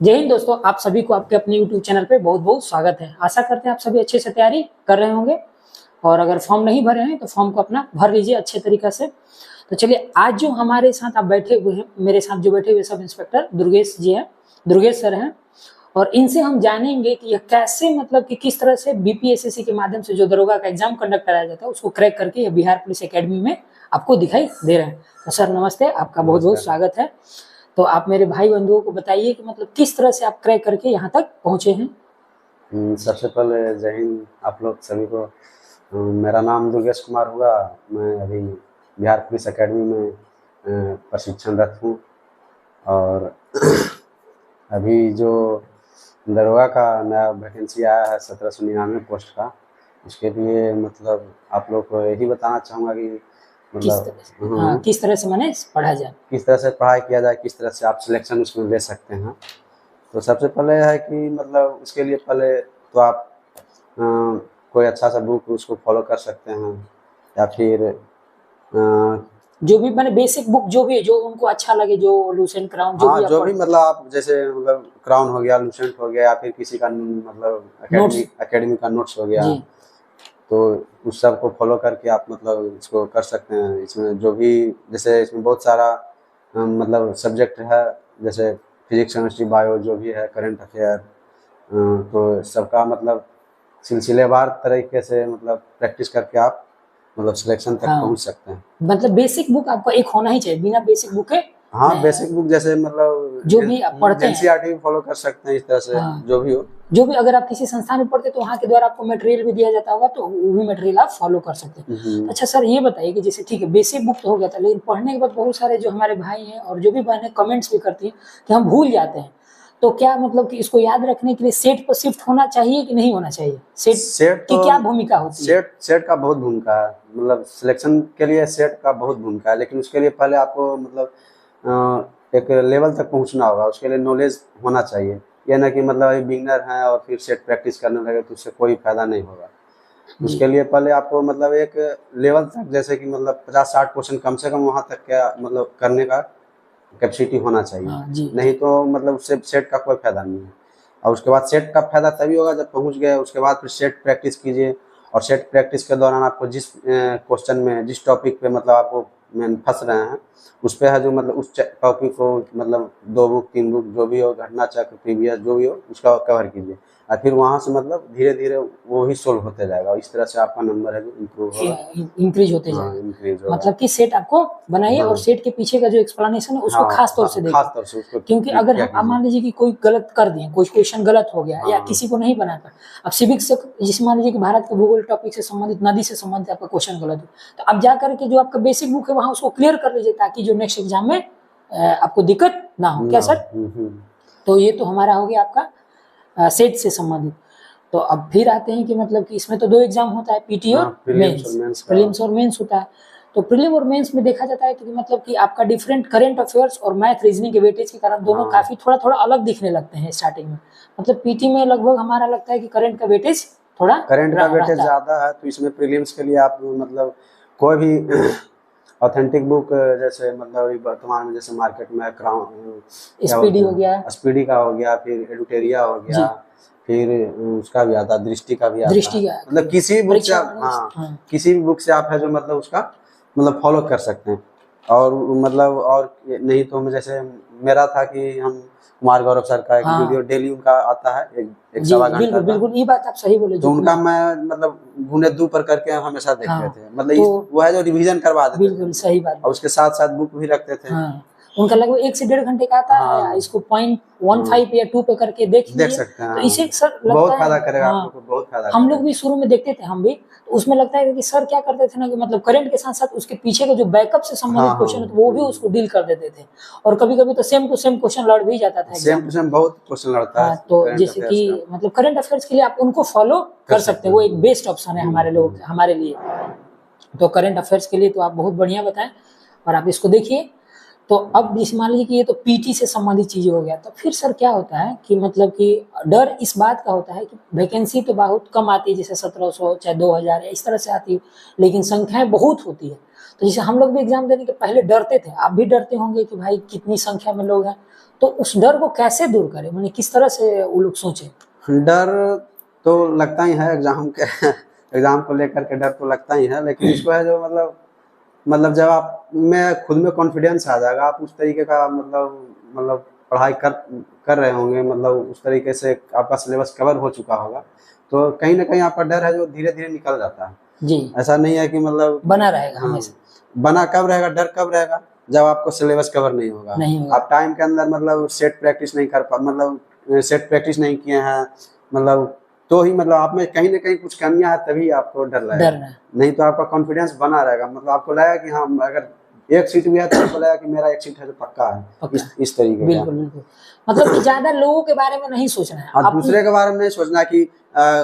जय हिंद दोस्तों, आप सभी को आपके अपने YouTube चैनल पे बहुत बहुत स्वागत है। आशा करते हैं आप सभी अच्छे से तैयारी कर रहे होंगे और अगर फॉर्म नहीं भरे हैं तो फॉर्म को अपना भर लीजिए अच्छे तरीके से। तो चलिए, आज जो हमारे साथ आप बैठे हुए हैं, मेरे साथ जो बैठे हुए सब इंस्पेक्टर दुर्गेश जी हैं, दुर्गेश सर हैं, और इनसे हम जानेंगे कि यह कैसे मतलब कि किस तरह से बीपीएसएससी के माध्यम से जो दरोगा का एग्जाम कंडक्ट कराया जाता है उसको क्रैक करके यह बिहार पुलिस एकेडमी में आपको दिखाई दे रहे हैं। तो सर नमस्ते, आपका बहुत बहुत स्वागत है। तो आप मेरे भाई बंधुओं को बताइए कि मतलब किस तरह से आप क्रैक करके यहाँ तक पहुँचे हैं। सबसे पहले जय हिंद आप लोग सभी को। मेरा नाम दुर्गेश कुमार हुआ। मैं अभी बिहार पुलिस एकेडमी में प्रशिक्षणरत हूँ और अभी जो दरोगा का नया वैकेंसी आया है 1799 पोस्ट का, उसके लिए मतलब आप लोग को यही बताना चाहूँगा कि मतलब किस तरह से मैंने पढ़ा जाए, किस तरह से पढ़ाई किया जाए, किस तरह से आप सिलेक्शन उसमें ले सकते हैं। तो सबसे पहले है कि मतलब उसके लिए पहले तो आप कोई अच्छा सा बुक उसको फॉलो कर सकते हैं या फिर जो भी मैंने बेसिक बुक जो भी जो उनको अच्छा लगे, जो लूसेंट क्राउन जो हाँ, भी जो भी मतलब आप जैसे मतलब क्राउन हो गया, लूसेंट हो गया, या फिर किसी का मतलब एकेडमी का नोट्स हो गया, तो उस सब को फॉलो करके आप मतलब इसको कर सकते हैं। इसमें जो भी जैसे इसमें बहुत सारा मतलब सब्जेक्ट है, जैसे फिजिक्स, केमिस्ट्री, बायो जो भी है, करंट अफेयर, तो सबका मतलब सिलसिलेवार तरीके से मतलब प्रैक्टिस करके आप मतलब सिलेक्शन तक पहुंच सकते हैं। मतलब बेसिक बुक आपको एक होना ही चाहिए, बिना बेसिक बुक के हाँ, बेसिक बुक जैसे मतलब जो भी आप पढ़ते हैं एनसीईआरटी भी फॉलो कर सकते हैं, इस तरह से जो भी हो। जो भी अगर आप किसी संस्थान में पढ़ते तो वहाँ के द्वारा आपको मटेरियल भी दिया जाता होगा, तो वो भी मटेरियल आप फॉलो कर सकते हैं। अच्छा सर, ये बताइए कि जैसे ठीक है बेसिक बुक तो हो गया था, लेकिन पढ़ने के बाद बहुत सारे जो हमारे भाई हैं और जो भी बहनें कमेंट्स भी करती हैं कि हम भूल जाते हैं, तो क्या मतलब कि इसको याद रखने के लिए सेट पर शिफ्ट होना चाहिए कि नहीं होना चाहिए? सेट की क्या भूमिका होती है? सेट का बहुत भूमिका है, मतलब सिलेक्शन के लिए सेट का बहुत भूमिका है, लेकिन उसके लिए पहले आपको मतलब एक लेवल तक पहुंचना होगा। उसके लिए नॉलेज होना चाहिए। यह ना कि मतलब अभी बिगिनर हैं और फिर सेट प्रैक्टिस करने लगे तो उससे कोई फायदा नहीं होगा। उसके लिए पहले आपको मतलब एक लेवल तक, जैसे कि मतलब 50-60 क्वेश्चन कम से कम वहाँ तक क्या मतलब करने का कैपेसिटी होना चाहिए। नहीं तो मतलब उससे सेट का कोई फायदा नहीं है। और उसके बाद सेट का फायदा तभी होगा जब पहुंच गए, उसके बाद फिर सेट प्रैक्टिस कीजिए। और सेट प्रैक्टिस के दौरान आपको जिस क्वेश्चन में, जिस टॉपिक पे मतलब आपको फंस रहे हैं, उस पे है जो मतलब उस टॉपिक को मतलब 2 बुक 3 बुक जो भी हो, घटना चक्र, प्रीवियस जो भी हो, उसका कवर कीजिए। और फिर वहाँ से मतलब धीरे धीरे वो ही सोल्व होते जाएगा। इस तरह से आपका नंबर है इम्प्रूव होगा, इंक्रीज होते जाएगा। इंक्रीज होगा। मतलब कि सेट आपको बनाइए और सेट के पीछे का जो एक्सप्लेनेशन है उसको खास तौर से देखिए, क्योंकि अगर हम मान लीजिए कि कोई गलत कर दिए, कोई क्वेश्चन गलत हो गया या किसी को नहीं बना पाए, अब सिविक्स से जिस मान लीजिए कि भारत के भूगोल टॉपिक से संबंधित, नदी से संबंधित आपका क्वेश्चन गलत हो, तो अब जा करके जो आपका बेसिक बुक है वहां उसको क्लियर कर लीजिए, ताकि जो नेक्स्ट एग्जाम में आपको दिक्कत ना हो। क्या सर? तो ये तो हमारा हो गया आपका सेट से संबंधित। तो अब फिर आते हैं कि मतलब कि इसमें तो 2 एग्जाम होता है, पीटी और मेंस, प्रीलिम्स और मेंस होता है। तो प्रीलिम और मेंस में देखा जाता है कि मतलब कि आपका डिफरेंट करंट अफेयर्स और मैथ रीजनिंग के वेटेज के कारण दोनों काफी थोड़ा थोड़ा अलग दिखने लगते हैं स्टार्टिंग में। मतलब पीटी में लगभग हमारा लगता है कि करंट का वेटेज थोड़ा ज्यादा है, तो इसमें प्रीलिम्स के लिए आप मतलब कोई भी ऑथेंटिक बुक, जैसे मतलब वर्तमान में जैसे मार्केट में क्राउन, स्पीडी हो गया, स्पीडी का हो गया, फिर एडुटेरिया हो गया, फिर उसका भी आता, दृष्टि का भी आता है। मतलब किसी भी बुक से आप किसी भी बुक से आप है जो मतलब उसका मतलब फॉलो कर सकते हैं। और मतलब और नहीं तो जैसे मेरा था कि हम कुमार गौरव सर का एक वीडियो डेली उनका आता है, एक सवा घंटा। बिल्कुल ये बात आप सही बोले। तो उनका मैं मतलब गुने दू पर करके हमेशा देखते थे, मतलब वो है जो रिवीजन करवा देते थे। बिल्कुल सही बात। और उसके साथ साथ बुक भी रखते थे। उनका लगभग 1 से 1.5 घंटे का आता है, इसको 0.15 या 2 पे करके देख सकते हैं। तो इसे सर बहुत फायदा करेगा आप लोग को, बहुत फायदा। हम लोग भी शुरू में देखते थे, हम भी तो उसमें लगता है कि सर क्या करते थे ना कि मतलब करंट के साथ साथ उसके पीछे का जो बैकअप से संबंधित क्वेश्चन है वो भी उसको डील कर देते थे। और कभी कभी तो सेम टू सेम क्वेश्चन लड़ भी जाता था, सेम टू सेम बहुत क्वेश्चन लड़ता है। तो जैसे कि मतलब करंट अफेयर्स के लिए आप उनको फॉलो कर सकते हैं, वो एक बेस्ट ऑप्शन है हमारे लिए। तो करंट अफेयर्स के लिए तो आप बहुत बढ़िया बताएं और आप इसको देखिए। तो अब जैसे मान लीजिए कि ये तो पीटी से संबंधित चीजें हो गया, तो फिर सर क्या होता है कि मतलब कि डर इस बात का होता है कि वैकेंसी तो बहुत कम आती है, जैसे 1700 चाहे 2000 या इस तरह से आती है, लेकिन संख्याएं बहुत होती है। तो जैसे हम लोग भी एग्जाम देने के पहले डरते थे, आप भी डरते होंगे कि भाई कितनी संख्या में लोग हैं, तो उस डर को कैसे दूर करें, मैंने किस तरह से वो लोग सोचे? डर तो लगता ही है एग्जाम के एग्जाम को लेकर के डर तो लगता ही है, लेकिन इसको है जो मतलब जब आप में खुद में कॉन्फिडेंस आ जाएगा, आप उस तरीके का मतलब पढ़ाई कर रहे होंगे, मतलब उस तरीके से आपका सिलेबस कवर हो चुका होगा, तो कहीं ना कहीं आपका डर है जो धीरे धीरे निकल जाता है जी। ऐसा नहीं है कि मतलब बना रहेगा हाँ, हमेशा। बना कब रहेगा, डर कब रहेगा, जब आपको सिलेबस कवर नहीं होगा, आप टाइम के अंदर मतलब सेट प्रैक्टिस नहीं कर पा मतलब सेट प्रैक्टिस नहीं किए हैं, मतलब तो ही मतलब आप में कहीं ना कहीं कुछ कमियां है, तभी आपको डर लगेगा, नहीं तो आपका कॉन्फिडेंस बना रहेगा, मतलब आपको लगेगा कि हाँ अगर एक सीट भी है तो आपको लगेगा कि मेरा एक सीट है जो पक्का है, इस तरीके का। बिल्कुल बिल्कुल, मतलब कि ज्यादा लोगों के बारे में नहीं सोचना है, और दूसरे के बारे में नहीं सोचना कि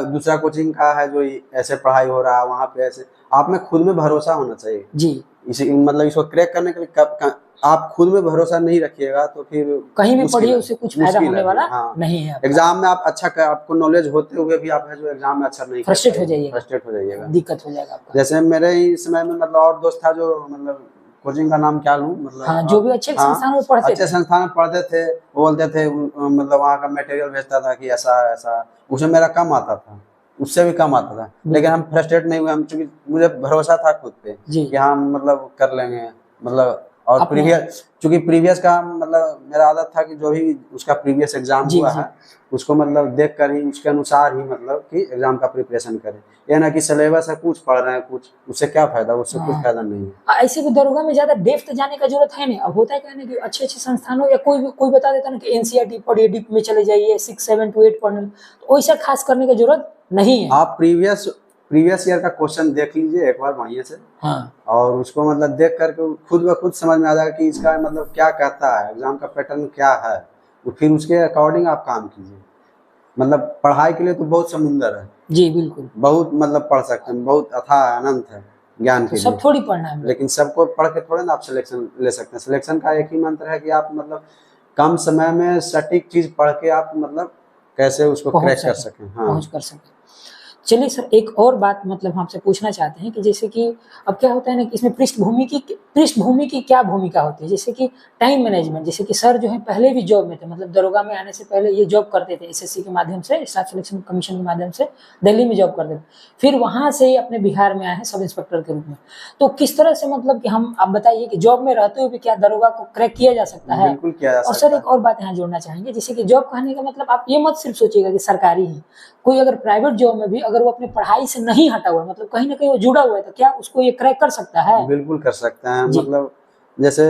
दूसरा कोचिंग का है जो ऐसे पढ़ाई हो रहा है वहाँ पे ऐसे, आप में खुद में भरोसा होना चाहिए जी। इसी मतलब इसको क्रैक करने के लिए आप खुद में भरोसा नहीं रखिएगा तो फिर कहीं भी पढ़िए उससे कुछ फायदा होने वाला हाँ। नहीं है। एग्जाम में आप अच्छा आपको नॉलेज होते हुए भी आप है जो एग्जाम में अच्छा नहीं, फ्रस्ट्रेट हो जाइएगा, दिक्कत हो जाएगा आपका। जैसे मेरे ही समय में मतलब और दोस्त था जो मतलब कोचिंग का नाम क्या लूं, मतलब हाँ, जो भी अच्छे संस्थान में पढ़ते अच्छे संस्थान में पढ़ते थे, वो बोलते थे मतलब वहाँ का मटेरियल भेजता था कि ऐसा ऐसा, उसमें मेरा कम आता था, उससे भी कम आता था, लेकिन हम फ्रस्ट्रेट नहीं हुए, हम चूंकि मुझे भरोसा था खुद पे कि हम मतलब कर लेंगे, मतलब और प्रीवियस का मतलब मेरा आदत था कि जो भी उसका प्रीवियस एग्जाम हुआ है उसको मतलब देख कर ही उसके अनुसार ही मतलब कि एग्जाम का प्रिपरेशन करें, ये ना कि सिलेबस है कुछ पढ़ रहे हैं कुछ, उससे क्या फायदा, उससे कुछ फायदा नहीं है। ऐसे भी दरोगा में ज्यादा डेप्थ जाने का जरूरत है नहीं, अब होता है क्या ना कि अच्छे अच्छे संस्थानों या कोई बता देता ना कि एनसीईआरटी पढ़िए, डीप में चले जाइए 6, 7 to 8 पढ़ने, तो वैसा खास करने की जरूरत नहीं है। आप प्रीवियस ईयर का क्वेश्चन देख लीजिए एक बार बढ़िया से, हाँ, और उसको मतलब देख करके खुद ब खुद समझ में आ जाएगा कि इसका मतलब क्या कहता है, एग्जाम का पैटर्न क्या है, तो फिर उसके अकॉर्डिंग आप काम कीजिए। मतलब पढ़ाई के लिए तो बहुत समुंदर है जी, बिल्कुल बहुत मतलब पढ़ सकते हैं, बहुत अथाह अनंत है ज्ञान के लिए, सब थोड़ी पढ़ना है, लेकिन सबको पढ़ के थोड़े ना आप सिलेक्शन ले सकते हैं। सिलेक्शन का एक ही मंत्र है कि आप मतलब कम समय में सटीक चीज पढ़ के आप मतलब कैसे उसको क्रैक कर सकें, पहुंच कर सकें। चलिए सर, एक और बात मतलब हम आपसे पूछना चाहते हैं कि जैसे कि अब क्या होता है ना कि इसमें पृष्ठभूमि की क्या भूमिका होती है, जैसे कि टाइम मैनेजमेंट, जैसे कि सर जो है पहले भी जॉब में थे, मतलब दरोगा में आने से पहले ये जॉब करते थे एसएससी के माध्यम से, स्टाफ सिलेक्शन कमीशन के माध्यम से दिल्ली में जॉब करते थे, फिर वहां से ही अपने बिहार में आए हैं सब इंस्पेक्टर के रूप में। तो किस तरह से मतलब कि हम आप बताइए कि जॉब में रहते हुए भी क्या दरोगा को क्रैक किया जा सकता है? बिल्कुल किया जा सकता है। और सर एक और बात यहाँ जोड़ना चाहेंगे, जैसे कि जॉब कहने का मतलब आप ये मत सिर्फ सोचिएगा कि सरकारी ही, कोई अगर प्राइवेट जॉब में भी अगर वो अपनी पढ़ाई से नहीं हटा हुआ, मतलब कहीं ना कहीं वो जुड़ा हुआ है, तो क्या उसको ये क्रैक कर सकता है? बिल्कुल कर सकते हैं, मतलब जैसे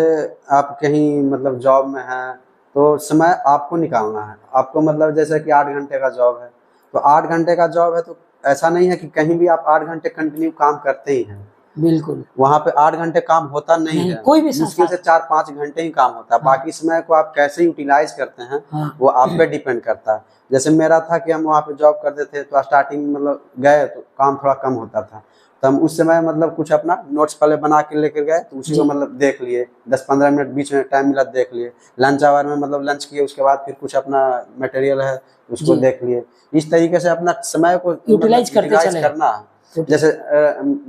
आप कहीं मतलब जॉब में हैं तो समय आपको निकालना है, आपको मतलब जैसे कि 8 घंटे का जॉब है तो 8 घंटे का जॉब है, तो ऐसा नहीं है कि कहीं भी आप 8 घंटे कंटिन्यू काम करते ही हैं, बिल्कुल वहाँ पे 8 घंटे काम होता नहीं है, कोई भी मुश्किल से 4-5 घंटे ही काम होता है। बाकी समय को आप कैसे यूटिलाइज करते हैं वो आप पे डिपेंड करता है। जैसे मेरा था कि हम वहाँ पे जॉब करते थे तो स्टार्टिंग में मतलब गए तो काम थोड़ा कम होता था, तो हम उस समय मतलब कुछ अपना नोट्स पहले बना के लेकर गए, तो उसी को मतलब देख लिए, 10-15 मिनट बीच में टाइम मिला देख लिए, लंच आवर में मतलब लंच किए, उसके बाद फिर कुछ अपना मटेरियल है उसको देख लिए। इस तरीके से अपना समय को यूटिलाइज करना है। जैसे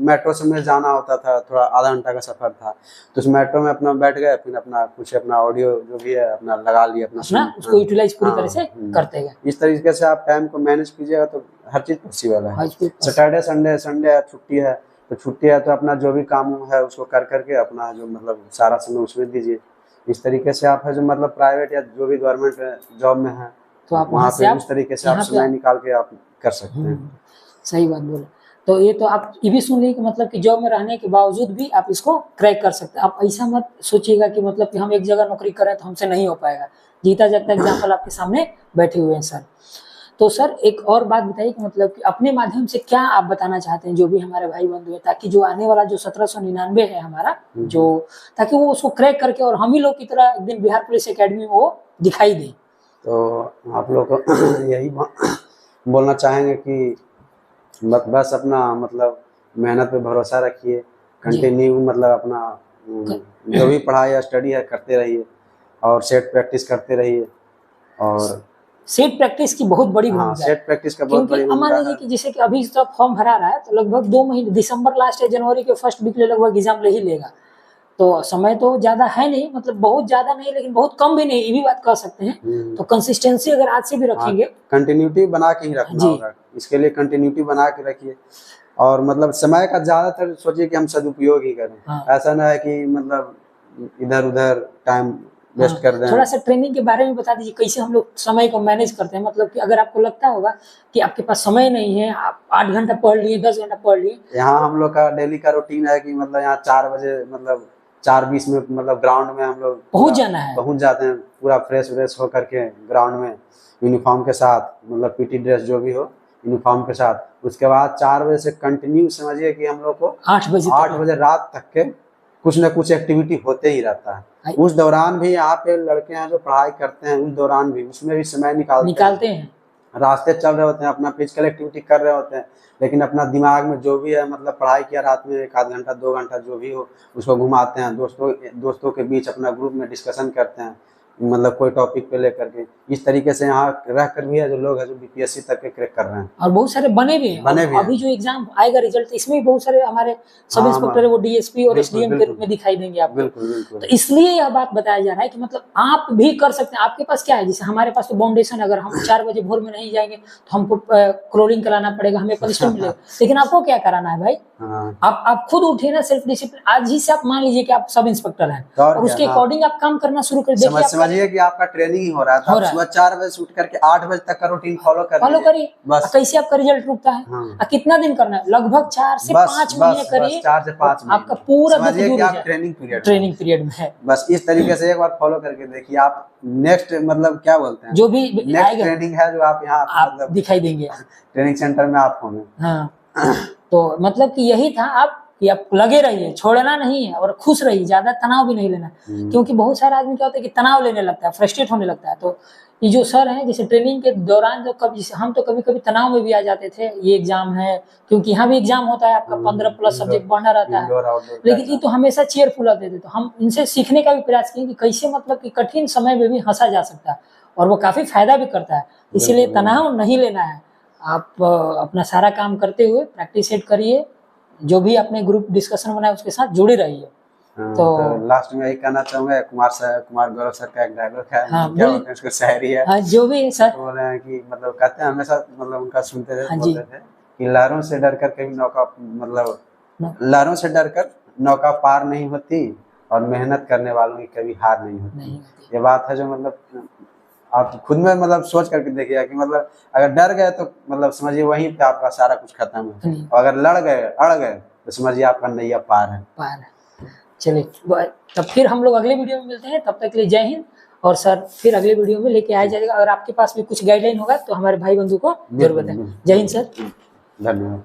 मेट्रो से मुझे जाना होता था, थोड़ा आधा घंटा का सफर था, तो उस मेट्रो में अपना बैठ गए, फिर अपना कुछ अपना ऑडियो जो भी है अपना लगा लिया, अपना उसको यूटिलाइज पूरी तरह से करते हैं। इस तरीके से आप टाइम को मैनेज कीजिएगा तो हर चीज पॉसिबल है। सैटरडे संडे छुट्टी है तो अपना जो भी काम है उसको कर करके अपना जो मतलब सारा समय उसमें दीजिए। इस तरीके से आप है जो मतलब प्राइवेट या जो भी गवर्नमेंट जॉब में है तो आप वहाँ पे उस तरीके से आप समय निकाल के आप कर सकते हैं। सही बात बोले। तो ये तो आप ये भी सुन लीजिए कि मतलब कि जॉब में रहने के बावजूद भी आप इसको क्रैक कर सकते हैं। आप ऐसा मत सोचिएगा कि मतलब कि हम एक जगह नौकरी करें तो हमसे नहीं हो पाएगा। जीता जागता एग्जाम्पल आपके सामने बैठे हुए हैं सर। तो सर एक और बात बताइए कि मतलब कि अपने माध्यम से क्या आप बताना चाहते हैं जो भी हमारे भाई बंधु है, ताकि जो आने वाला जो 1799 है हमारा जो, ताकि वो उसको क्रैक करके और हम ही लोग की तरह एक दिन बिहार पुलिस एकेडमी में वो दिखाई दे। तो आप लोग को यही बोलना चाहेंगे कि बस अपना मतलब मेहनत पे भरोसा रखिए, कंटिन्यू मतलब अपना जो भी पढ़ाई या स्टडी है करते रहिए और सेट प्रैक्टिस करते रहिए। और सेट प्रैक्टिस की बहुत बड़ी भूमिका है, सेट प्रैक्टिस का बहुत बड़ी मान लीजिए कि जैसे कि अभी तो फॉर्म भरा रहा है तो लगभग 2 महीने, दिसंबर लास्ट या जनवरी के फर्स्ट वीक में लगभग एग्जाम ले ही लेगा, तो समय तो ज्यादा है नहीं, मतलब बहुत ज्यादा नहीं लेकिन बहुत कम भी नहीं, ये भी बात कह सकते हैं। तो कंसिस्टेंसी अगर आज से भी रखेंगे, कंटिन्यूटी बना के ही रखना होगा, इसके लिए कंटिन्यूटी बना के रखिए। और मतलब समय का ज्यादातर सोचिए कि हम सदुपयोग ही करें, ऐसा ना है कि मतलब इधर उधर टाइम वेस्ट कर दें। थोड़ा सा ट्रेनिंग के बारे में बता दीजिए, कैसे हम लोग समय को मैनेज करते हैं, मतलब कि अगर आपको लगता होगा कि आपके पास समय नहीं है, आप 8 घंटा पढ़ लिए, 10 घंटा पढ़ लिए। यहाँ हम लोग का डेली का रूटीन है कि मतलब यहाँ 4 बजे मतलब 4:20 में मतलब ग्राउंड में हम लोग पहुंच जाना है, पहुंच जाते हैं पूरा फ्रेश व्रेश होकर के ग्राउंड में, यूनिफॉर्म के साथ, मतलब पीटी ड्रेस जो भी हो यूनिफॉर्म के साथ। उसके बाद 4 बजे से कंटिन्यू समझिए कि हम लोग को 8 बजे रात तक के कुछ न कुछ एक्टिविटी होते ही रहता है। उस दौरान भी यहाँ पे लड़के हैं जो पढ़ाई करते हैं, उस दौरान भी उसमें भी समय निकालते हैं। रास्ते चल रहे होते हैं, अपना फिजिकल एक्टिविटी कर रहे होते हैं, लेकिन अपना दिमाग में जो भी है मतलब पढ़ाई किया रात में 1 आध घंटा 2 घंटा जो भी हो उसको घुमाते हैं, दोस्तों के बीच अपना ग्रुप में डिस्कशन करते हैं, मतलब कोई टॉपिक पे लेकर के। इस तरीके से यहाँ रह कर भी है जो लोग है जो बीपीएससी तक के क्रैक कर रहे हैं, और बहुत सारे बने भी हैं। अभी जो एग्जाम आएगा रिजल्ट, इसमें भी बहुत सारे हमारे सब इंस्पेक्टर वो डीएसपी और एसडीएम के रूप में दिखाई देंगे आपको। बिल्कुल। तो इसलिए यह बात बताया जा रहा है कि मतलब आप भी कर सकते हैं। आपके पास क्या है, जैसे हमारे पास तो बाउंडेशन, अगर हम 4 बजे भोर में नहीं जाएंगे तो हमको क्रोलिंग कराना पड़ेगा, हमें पनिशमेंट मिलेगा। लेकिन आपको क्या कराना है भाई, आप खुद उठिए ना, सेल्फ डिसिप्लिन। आज ही से आप मान लीजिए कि आप सब इंस्पेक्टर हैं और उसके अकॉर्डिंग आप काम करना शुरू कर देखिए। समझिए कि आपका ट्रेनिंग हो रहा है, सुबह 4 बजे से उठ करके 8 बजे तक का रूटीन फॉलो करिए बस। कैसे आपका रिजल्ट रुकता है, कितना दिन करना है, लगभग 4 से 5 महीने करिए, 4 से 5 महीने आपका पूरा ट्रेनिंग पीरियड में है। बस इस तरीके से एक बार फॉलो करके देखिए, आप नेक्स्ट मतलब क्या बोलते हैं, जो भी नेक्स्ट ट्रेनिंग है जो आप यहाँ मतलब दिखाई देंगे ट्रेनिंग सेंटर में आप होंगे। तो मतलब कि यही था कि आप लगे रहिए, छोड़ना नहीं है और खुश रहिए, ज्यादा तनाव भी नहीं लेना। क्योंकि बहुत सारे आदमी क्या होता है कि तनाव लेने लगता है, फ्रस्ट्रेट होने लगता है। तो ये जो सर हैं, जैसे ट्रेनिंग के दौरान जो हम तो कभी कभी तनाव में भी आ जाते थे, ये एग्जाम है, क्योंकि यहाँ भी एग्जाम होता है आपका 15+ सब्जेक्ट पढ़ना रहता है, लेकिन ये तो हमेशा चेयरफुल आते थे। तो हम इनसे सीखने का भी प्रयास किए कि कैसे मतलब कि कठिन समय में भी हंसा जा सकता है और वो काफी फायदा भी करता है। इसीलिए तनाव नहीं लेना है, आप अपना सारा काम करते हुए प्रैक्टिस सेट करिए, जो भी अपने ग्रुप डिस्कशन बनाए उसके साथ जुड़े रहिए। तो लास्ट में यही कहना चाहूंगा, कुमार गौरव सर का एक डायलॉग है, क्या बोलते हैं उसको, शायरी है, जो भी है सर बोल रहे हैं कि मतलब कहते हैं हमेशा, मतलब उनका सुनते थे, बोलते थे कि लहरों से डरकर कभी नौका, मतलब लहरों से डरकर नौका पार नहीं होती और मेहनत करने वालों की कभी हार नहीं होती। ये बात है जो मतलब आप खुद में मतलब सोच करके देखिए कि मतलब अगर डर गए तो मतलब समझिए वहीं पे आपका सारा कुछ खत्म है, और अगर अड़ गए तो समझिए आपका नैया पार है। चलिए, तब फिर हम लोग अगले वीडियो में मिलते हैं, तब तक के लिए जय हिंद। और सर फिर अगले वीडियो में लेके आया जाएगा, अगर आपके पास भी कुछ गाइडलाइन होगा तो हमारे भाई बंधु को जरूर बताएं। जय हिंद सर, धन्यवाद।